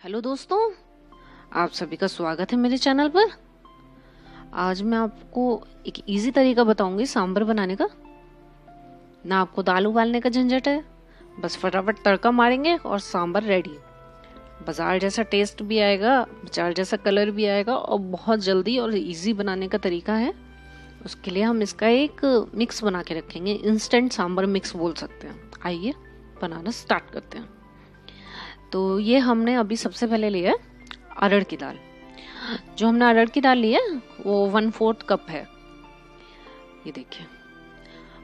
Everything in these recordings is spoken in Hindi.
हेलो दोस्तों, आप सभी का स्वागत है मेरे चैनल पर। आज मैं आपको एक इजी तरीका बताऊंगी सांभर बनाने का। ना आपको दाल उबालने का झंझट है, बस फटाफट तड़का मारेंगे और सांभर रेडी। बाजार जैसा टेस्ट भी आएगा, बाजार जैसा कलर भी आएगा और बहुत जल्दी और इजी बनाने का तरीका है। उसके लिए हम इसका एक मिक्स बना के रखेंगे, इंस्टेंट सांभर मिक्स बोल सकते हैं। आइए बनाना स्टार्ट करते हैं। तो ये हमने अभी सबसे पहले लिया है अरहर की दाल। जो हमने अरहर की दाल ली है वो 1/4 कप है, ये देखिए।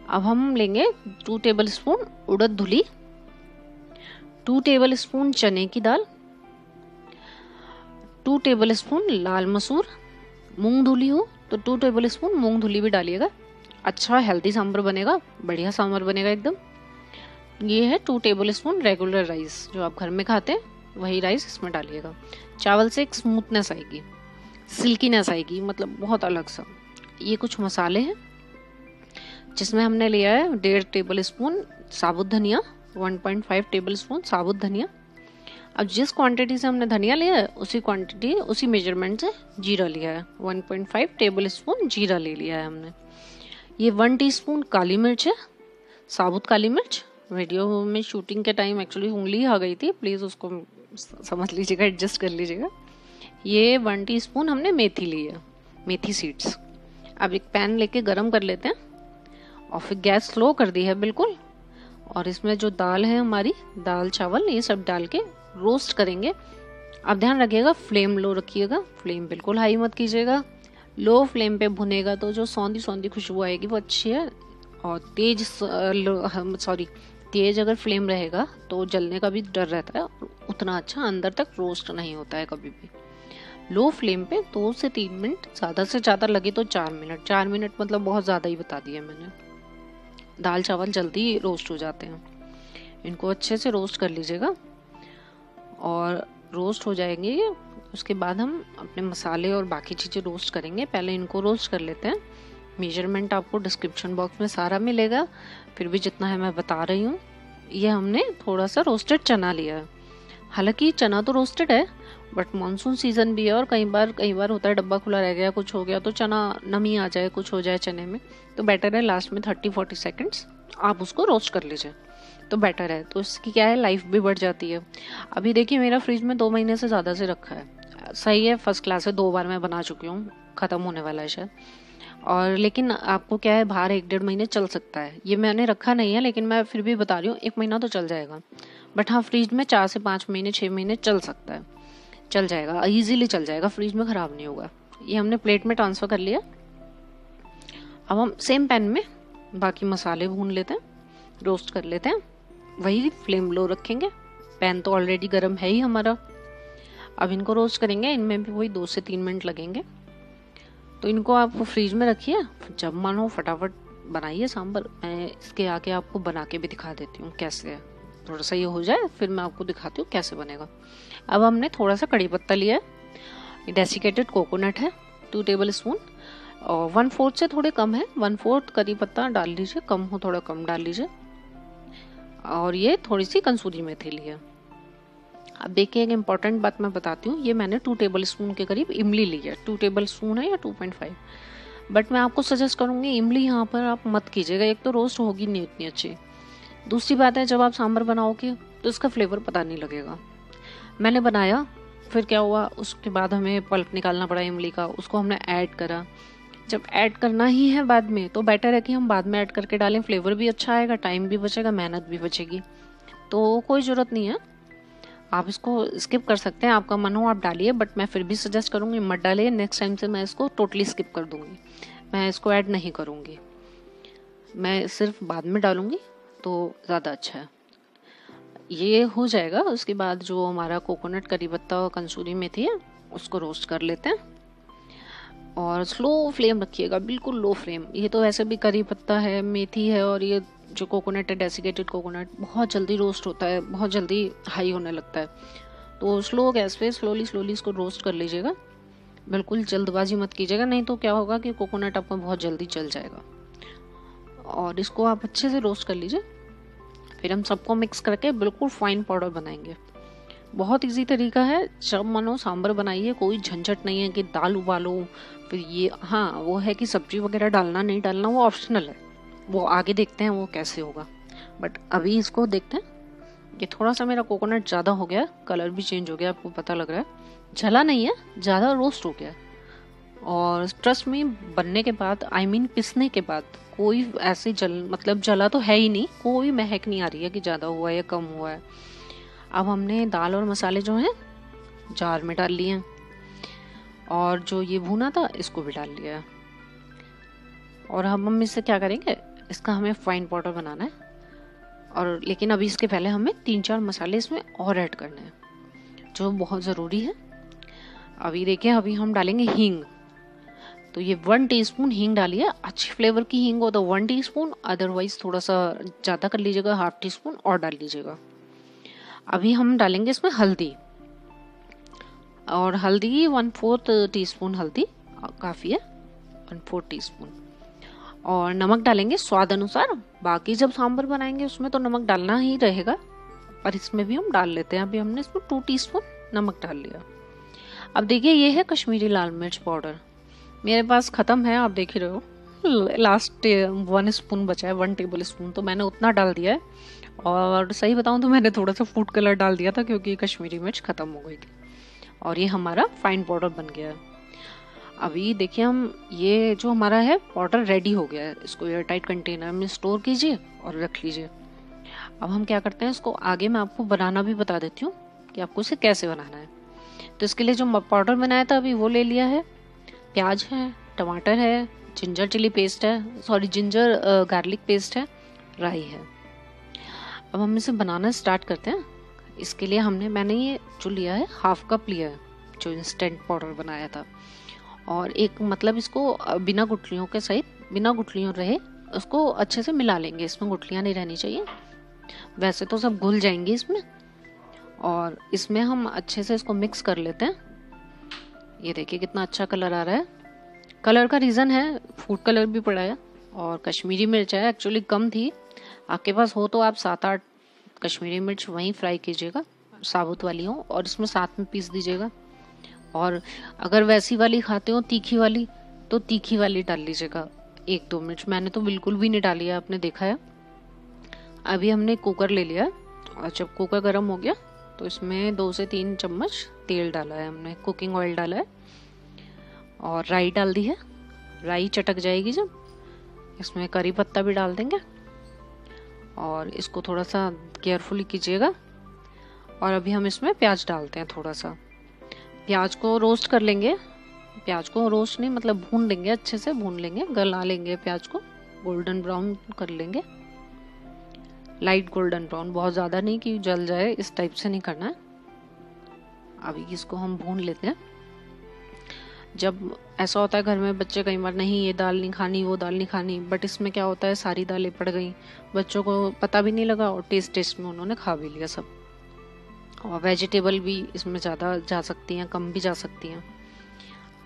अब हम लेंगे 2 टेबल स्पून उड़द धुली, 2 टेबल स्पून चने की दाल, 2 टेबल स्पून लाल मसूर। मूंग धुली हो तो 2 टेबल स्पून मूंग धुली भी डालिएगा। अच्छा हेल्दी सांभर बनेगा, बढ़िया सांभर बनेगा एकदम। ये है 2 टेबल स्पून रेगुलर राइस, जो आप घर में खाते हैं वही राइस इसमें डालिएगा। चावल से एक स्मूथनेस आएगी, सिल्कीनेस आएगी, मतलब बहुत अलग सा। ये कुछ मसाले हैं जिसमें हमने लिया है 1.5 टेबल स्पून साबुत धनिया, 1.5 टेबल स्पून साबुत धनिया। अब जिस क्वांटिटी से हमने धनिया लिया है उसी मेजरमेंट से जीरा लिया है, 1.5 टेबल स्पून जीरा ले लिया है हमने। ये 1 टीस्पून काली मिर्च है, साबुत काली मिर्च। वीडियो में शूटिंग के टाइम एक्चुअली उंगली आ गई थी, प्लीज़ उसको समझ लीजिएगा, एडजस्ट कर लीजिएगा। ये 1 टीस्पून हमने मेथी ली है, मेथी सीड्स। अब एक पैन लेके गरम कर लेते हैं और फिर गैस स्लो कर दी है बिल्कुल। और इसमें जो दाल है हमारी, दाल चावल ये सब डाल के रोस्ट करेंगे। अब ध्यान रखिएगा फ्लेम लो रखिएगा, फ्लेम बिल्कुल हाई मत कीजिएगा। लो फ्लेम पे भुनेगा तो जो सौंधी सौंधी खुशबू आएगी वो अच्छी है। और तेज अगर फ्लेम रहेगा तो जलने का भी डर रहता है, उतना अच्छा अंदर तक रोस्ट नहीं होता है कभी भी। लो फ्लेम पे 2 से 3 मिनट, ज़्यादा से ज़्यादा लगे तो 4 मिनट। 4 मिनट मतलब बहुत ज़्यादा ही बता दिया मैंने। दाल चावल जल्दी रोस्ट हो जाते हैं। इनको अच्छे से रोस्ट कर लीजिएगा और रोस्ट हो जाएंगे ये। उसके बाद हम अपने मसाले और बाकी चीज़ें रोस्ट करेंगे। पहले इनको रोस्ट कर लेते हैं। मेजरमेंट आपको डिस्क्रिप्शन बॉक्स में सारा मिलेगा, फिर भी जितना है मैं बता रही हूँ। ये हमने थोड़ा सा रोस्टेड चना लिया है। हालांकि चना तो रोस्टेड है, बट मानसून सीजन भी है और कई बार होता है डब्बा खुला रह गया, कुछ हो गया तो चना नमी आ जाए, कुछ हो जाए चने में, तो बेटर है लास्ट में 30-40 सेकेंड्स आप उसको रोस्ट कर लीजिए तो बेटर है। तो इसकी क्या है, लाइफ भी बढ़ जाती है। अभी देखिए मेरा फ्रिज में 2 महीने से ज़्यादा से रखा है, सही है, फर्स्ट क्लास है। 2 बार मैं बना चुकी हूँ, ख़त्म होने वाला है शायद। और लेकिन आपको क्या है, बाहर 1-1.5 महीने चल सकता है। ये मैंने रखा नहीं है लेकिन मैं फिर भी बता रही हूँ, 1 महीना तो चल जाएगा। बट हाँ, फ्रिज में 4 से 5 महीने 6 महीने चल सकता है, चल जाएगा, इजीली चल जाएगा, फ्रिज में ख़राब नहीं होगा। ये हमने प्लेट में ट्रांसफ़र कर लिया। अब हम सेम पैन में बाकी मसाले भून लेते हैं, रोस्ट कर लेते हैं। वही फ्लेम लो रखेंगे, पैन तो ऑलरेडी गर्म है ही हमारा। अब इनको रोस्ट करेंगे, इनमें भी वही 2 से 3 मिनट लगेंगे। तो इनको आप फ्रीज में रखिए, जब मन हो फटाफट बनाइए सांभर। मैं इसके आगे आपको बना के भी दिखा देती हूँ कैसे है। थोड़ा सा ये हो जाए फिर मैं आपको दिखाती हूँ कैसे बनेगा। अब हमने थोड़ा सा कड़ी पत्ता लिया है, डेसिकेटेड कोकोनट है 2 टेबल स्पून, और 1/4 से थोड़े कम है, 1/4 कड़ी पत्ता डाल लीजिए, कम हो थोड़ा कम डाल लीजिए। और ये थोड़ी सी कंसूरी मेथी ली है। अब देखिए एक इम्पॉर्टेंट बात मैं बताती हूँ, ये मैंने 2 टेबल स्पून के करीब इमली ली है। 2 टेबल स्पून है या 2.5, बट मैं आपको सजेस्ट करूँगी इमली यहाँ पर आप मत कीजिएगा। एक तो रोस्ट होगी नहीं उतनी अच्छी, दूसरी बात है जब आप सांभर बनाओगे तो इसका फ्लेवर पता नहीं लगेगा। मैंने बनाया, फिर क्या हुआ, उसके बाद हमें पल्प निकालना पड़ा इमली का, उसको हमने ऐड करा। जब ऐड करना ही है बाद में तो बेटर है कि हम बाद में ऐड करके डालें, फ्लेवर भी अच्छा आएगा, टाइम भी बचेगा, मेहनत भी बचेगी। तो कोई ज़रूरत नहीं है, आप इसको स्किप कर सकते हैं, आपका मन हो आप डालिए, बट मैं फिर भी सजेस्ट करूँगी मत डालिए। नेक्स्ट टाइम से मैं इसको टोटली स्किप कर दूँगी, मैं इसको ऐड नहीं करूँगी, मैं सिर्फ बाद में डालूँगी तो ज़्यादा अच्छा है। ये हो जाएगा। उसके बाद जो हमारा कोकोनट, करी पत्ता और कंसूरी मेथी है उसको रोस्ट कर लेते हैं और स्लो फ्लेम रखिएगा, बिल्कुल लो फ्लेम। ये तो वैसे भी करी पत्ता है, मेथी है, और ये जो कोकोनट है, डेसिकेटेड कोकोनट, बहुत जल्दी रोस्ट होता है, बहुत जल्दी हाई होने लगता है। तो स्लो गैस पे स्लोली इसको रोस्ट कर लीजिएगा, बिल्कुल जल्दबाजी मत कीजिएगा, नहीं तो क्या होगा कि कोकोनट आपका बहुत जल्दी जल जाएगा। और इसको आप अच्छे से रोस्ट कर लीजिए। फिर हम सबको मिक्स करके बिल्कुल फाइन पाउडर बनाएंगे। बहुत इजी तरीका है, जब मनो सांभर बनाइए, कोई झंझट नहीं है कि दाल उबालो फिर ये। हाँ वो है कि सब्जी वगैरह डालना नहीं डालना वो ऑप्शनल है, वो आगे देखते हैं वो कैसे होगा। बट अभी इसको देखते हैं। ये थोड़ा सा मेरा कोकोनट ज़्यादा हो गया, कलर भी चेंज हो गया, आपको पता लग रहा है, जला नहीं है, ज़्यादा रोस्ट हो गया। और ट्रस्ट में बनने के बाद पिसने के बाद कोई ऐसे मतलब जला तो है ही नहीं, कोई महक नहीं आ रही है कि ज़्यादा हुआ है या कम हुआ है। अब हमने दाल और मसाले जो हैं जार में डाल लिए हैं, और जो ये भुना था इसको भी डाल लिया है। और हम इससे क्या करेंगे, इसका हमें फाइन पाउडर बनाना है। और लेकिन अभी इसके पहले हमें 3-4 मसाले इसमें और ऐड करने हैं जो बहुत ज़रूरी है। अभी देखिए, अभी हम डालेंगे हींग। तो ये 1 टीस्पून हींग डालिए, अच्छी फ्लेवर की हींग हो तो 1 टीस्पून, अदरवाइज थोड़ा सा ज़्यादा कर लीजिएगा, ½ टीस्पून और डाल लीजिएगा। अभी हम डालेंगे इसमें हल्दी, और हल्दी 1/4 टीस्पून हल्दी काफ़ी है, 1/4 टीस्पून। और नमक डालेंगे स्वाद अनुसार। बाकी जब सांभर बनाएंगे उसमें तो नमक डालना ही रहेगा, पर इसमें भी हम डाल लेते हैं। अभी हमने इसमें 2 टीस्पून नमक डाल लिया। अब देखिए, ये है कश्मीरी लाल मिर्च पाउडर, मेरे पास ख़त्म है, आप देख ही रहे हो। लास्ट 1 स्पून बचा है, 1 टेबल स्पून, तो मैंने उतना डाल दिया है। और सही बताऊं तो मैंने थोड़ा सा फूड कलर डाल दिया था क्योंकि कश्मीरी मिर्च ख़त्म हो गई थी। और ये हमारा फाइन पाउडर बन गया है। अभी देखिए, हम ये जो हमारा है पाउडर रेडी हो गया है, इसको एयर टाइट कंटेनर में स्टोर कीजिए और रख लीजिए। अब हम क्या करते हैं, इसको आगे मैं आपको बनाना भी बता देती हूँ कि आपको इसे कैसे बनाना है। तो इसके लिए जो पाउडर बनाया था अभी वो ले लिया है, प्याज है, टमाटर है, जिंजर चिली पेस्ट है, जिंजर गार्लिक पेस्ट है, राई है। अब हम इसे बनाना स्टार्ट करते हैं। इसके लिए मैंने ये जो लिया है 1/2 कप लिया है, जो इंस्टेंट पाउडर बनाया था। और एक मतलब इसको बिना गुठलियों के सहित, बिना गुठलियों रहे उसको अच्छे से मिला लेंगे, इसमें गुठलियाँ नहीं रहनी चाहिए, वैसे तो सब घुल जाएंगे इसमें। और इसमें हम अच्छे से इसको मिक्स कर लेते हैं। ये देखिए कितना अच्छा कलर आ रहा है। कलर का रीज़न है, फूड कलर भी पड़ा है और कश्मीरी मिर्च है, एक्चुअली कम थी। आपके पास हो तो आप 7-8 कश्मीरी मिर्च वहीं फ्राई कीजिएगा, साबुत वाली हो, और इसमें साथ में पीस दीजिएगा। और अगर वैसी वाली खाते हो तीखी वाली, तो तीखी वाली डाल लीजिएगा 1-2 मिर्च। मैंने तो बिल्कुल भी नहीं डाली है, आपने देखा है। अभी हमने कुकर ले लिया, और जब कुकर गर्म हो गया तो इसमें 2 से 3 चम्मच तेल डाला है, हमने कुकिंग ऑयल डाला है, और राई डाल दी है। राई चटक जाएगी जब, इसमें करी पत्ता भी डाल देंगे, और इसको थोड़ा सा केयरफुली कीजिएगा। और अभी हम इसमें प्याज डालते हैं। थोड़ा सा प्याज को रोस्ट कर लेंगे, प्याज को रोस्ट नहीं मतलब भून लेंगे, अच्छे से भून लेंगे, गला लेंगे प्याज को, गोल्डन ब्राउन कर लेंगे, लाइट गोल्डन ब्राउन, बहुत ज़्यादा नहीं कि जल जाए, इस टाइप से नहीं करना है। अभी इसको हम भून लेते हैं। जब ऐसा होता है घर में, बच्चे कई बार नहीं ये दाल नहीं खानी, वो दाल नहीं खानी, बट इसमें क्या होता है सारी दालें पड़ गई, बच्चों को पता भी नहीं लगा और टेस्ट में उन्होंने खा भी लिया सब। और वेजिटेबल भी इसमें ज़्यादा जा सकती हैं, कम भी जा सकती हैं।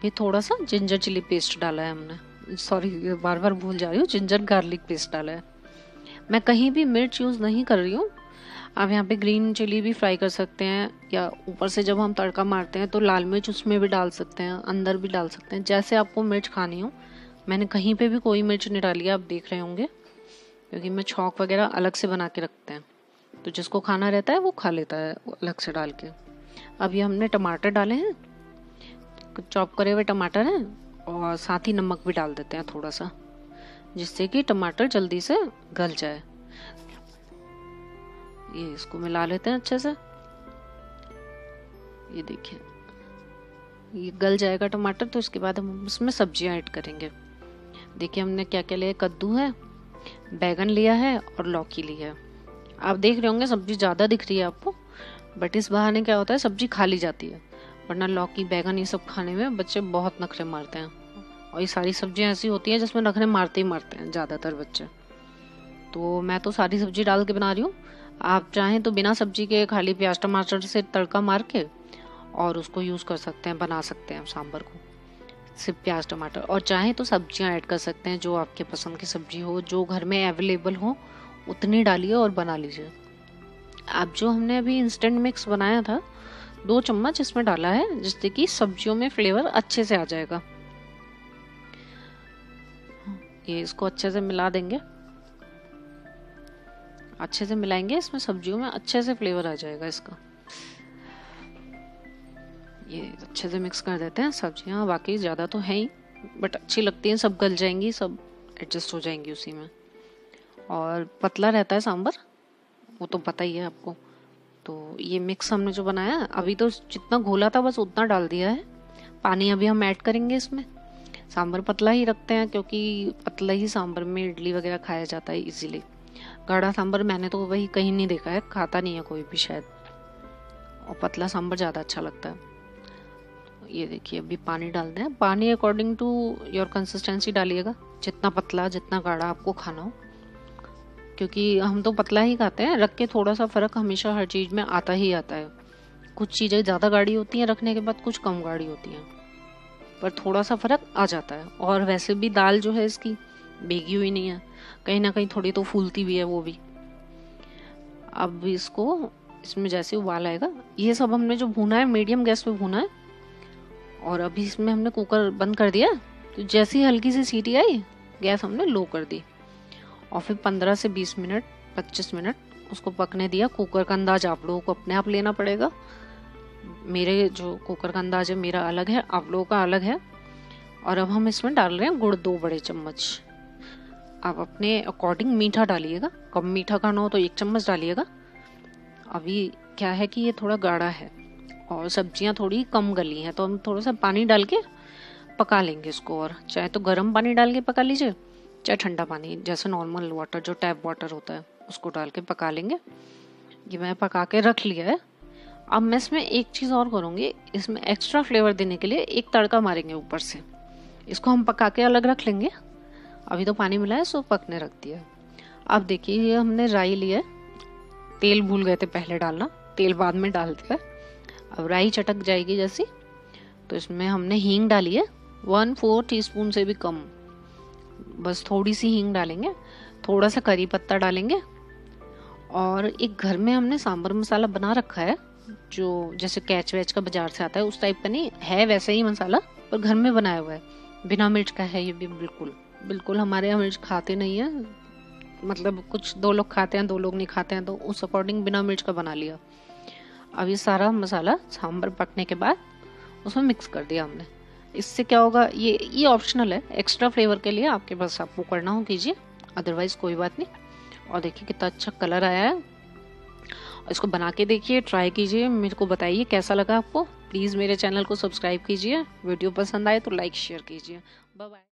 ये थोड़ा सा जिंजर चिली पेस्ट डाला है हमने, सॉरी बार बार भूल जा रही हूँ, जिंजर गार्लिक पेस्ट डाला है। मैं कहीं भी मिर्च यूज़ नहीं कर रही हूँ। आप यहाँ पे ग्रीन चिली भी फ्राई कर सकते हैं, या ऊपर से जब हम तड़का मारते हैं तो लाल मिर्च उसमें भी डाल सकते हैं, अंदर भी डाल सकते हैं, जैसे आपको मिर्च खानी हो। मैंने कहीं पे भी कोई मिर्च नहीं डाली है, आप देख रहे होंगे, क्योंकि मैं छौंक वगैरह अलग से बना के रखते हैं, तो जिसको खाना रहता है वो खा लेता है अलग से डाल के। अब ये हमने टमाटर डाले हैं, चॉप करे हुए टमाटर हैं, और साथ ही नमक भी डाल देते हैं थोड़ा सा, जिससे कि टमाटर जल्दी से गल जाए। ये इसको मिला लेते हैं अच्छे से। ये देखिए ये गल जाएगा टमाटर, तो इसके बाद हम इसमें सब्जियां ऐड करेंगे। देखिए हमने क्या क्या लिया, कद्दू है, बैगन लिया है और लौकी लिया है। आप देख रहे होंगे सब्जी ज़्यादा दिख रही है आपको, बट इस बहाने क्या होता है सब्जी खा ली जाती है, वरना लौकी बैगन ये सब खाने में बच्चे बहुत नखरे मारते हैं। और ये सारी सब्जियां ऐसी होती हैं जिसमें नखरे मारते ही मारते हैं ज़्यादातर बच्चे। तो मैं तो सारी सब्जी डाल के बना रही हूँ। आप चाहें तो बिना सब्जी के खाली प्याज टमाटर से तड़का मार के और उसको यूज़ कर सकते हैं, बना सकते हैं सांभर को सिर्फ प्याज टमाटर। और चाहें तो सब्जियां ऐड कर सकते हैं, जो आपके पसंद की सब्जी हो, जो घर में अवेलेबल हो उतनी डालिए और बना लीजिए। अब जो हमने अभी इंस्टेंट मिक्स बनाया था 2 चम्मच इसमें डाला है, जिससे कि सब्जियों में फ्लेवर अच्छे से आ जाएगा। ये इसको अच्छे से मिला देंगे, अच्छे से मिलाएंगे, इसमें सब्जियों में अच्छे से फ्लेवर आ जाएगा इसका। ये अच्छे से मिक्स कर देते हैं। सब्जियां बाकी ज़्यादा तो है ही, बट अच्छी लगती हैं, सब गल जाएंगी, सब एडजस्ट हो जाएंगी उसी में। और पतला रहता है सांभर, वो तो पता ही है आपको। तो ये मिक्स हमने जो बनाया, अभी तो जितना घोला था बस उतना डाल दिया है। पानी अभी हम ऐड करेंगे इसमें। सांभर पतला ही रखते हैं, क्योंकि पतला ही सांभर में इडली वगैरह खाया जाता है इजीली। गाढ़ा सांभर मैंने तो वही कहीं नहीं देखा है, खाता नहीं है कोई भी शायद, और पतला सांभर ज़्यादा अच्छा लगता है। ये देखिए अभी पानी डाल दें। पानी अकॉर्डिंग टू योर कंसिस्टेंसी डालिएगा, जितना पतला जितना गाढ़ा आपको खाना हो, क्योंकि हम तो पतला ही खाते हैं। रख के थोड़ा सा फर्क हमेशा हर चीज़ में आता ही आता है। कुछ चीज़ें ज़्यादा गाढ़ी होती हैं रखने के बाद, कुछ कम गाढ़ी होती हैं, पर थोड़ा सा फर्क आ जाता है। और वैसे भी दाल जो है इसकी भीगी हुई नहीं है, कहीं ना कहीं थोड़ी तो फूलती भी है वो भी। अब इसको, इसमें जैसे उबाल आएगा, ये सब हमने जो भूना है मीडियम गैस पे भूना है। और अभी इसमें हमने कुकर बंद कर दिया, तो जैसे ही हल्की सी सीटी आई गैस हमने लो कर दी, और फिर 15 से 20 मिनट 25 मिनट उसको पकने दिया। कुकर का अंदाज आप लोगों को अपने आप लेना पड़ेगा। मेरे जो कुकर का अंदाज है मेरा अलग है, आप लोगों का अलग है। और अब हम इसमें डाल रहे हैं गुड़, 2 बड़े चम्मच। आप अपने अकॉर्डिंग मीठा डालिएगा, कम मीठा खाना हो तो 1 चम्मच डालिएगा। अभी क्या है कि ये थोड़ा गाढ़ा है और सब्जियां थोड़ी कम गली हैं, तो हम थोड़ा सा पानी डाल के पका लेंगे इसको। और चाहे तो गर्म पानी डाल के पका लीजिए, चाहे ठंडा पानी जैसे नॉर्मल वाटर जो टैप वाटर होता है उसको डाल के पका लेंगे। ये मैं पका के रख लिया है। अब मैं इसमें एक चीज़ और करूँगी, इसमें एक्स्ट्रा फ्लेवर देने के लिए एक तड़का मारेंगे ऊपर से। इसको हम पका के अलग रख लेंगे। अभी तो पानी मिला है सो पकने रख दिया है। अब देखिए ये हमने राई लिया है, तेल भूल गए थे पहले डालना, तेल बाद में डाल दिया। अब राई चटक जाएगी जैसी, तो इसमें हमने हींग डाली है 1/4 टीस्पून से भी कम, बस थोड़ी सी हींग डालेंगे। थोड़ा सा करी पत्ता डालेंगे। और एक घर में हमने सांभर मसाला बना रखा है, जो जैसे कैच वैच का बाजार से आता है उस टाइप का नहीं है, वैसे ही मसाला पर घर में बनाया हुआ है, बिना मिर्च का है ये भी। बिल्कुल बिल्कुल हमारे यहाँ मिर्च खाते नहीं है, मतलब कुछ 2 लोग खाते हैं 2 लोग नहीं खाते हैं, तो उस अकॉर्डिंग बिना मिर्च का बना लिया। अब ये सारा मसाला सांभर पकने के बाद उसमें मिक्स कर दिया हमने। इससे क्या होगा, ये ऑप्शनल है, एक्स्ट्रा फ्लेवर के लिए आपके पास आपको करना हो कीजिए, अदरवाइज कोई बात नहीं। और देखिए कितना अच्छा कलर आया है। इसको बना के देखिए, ट्राई कीजिए, मेरे को बताइए कैसा लगा आपको। प्लीज़ मेरे चैनल को सब्सक्राइब कीजिए, वीडियो पसंद आए तो लाइक शेयर कीजिए। Bye bye.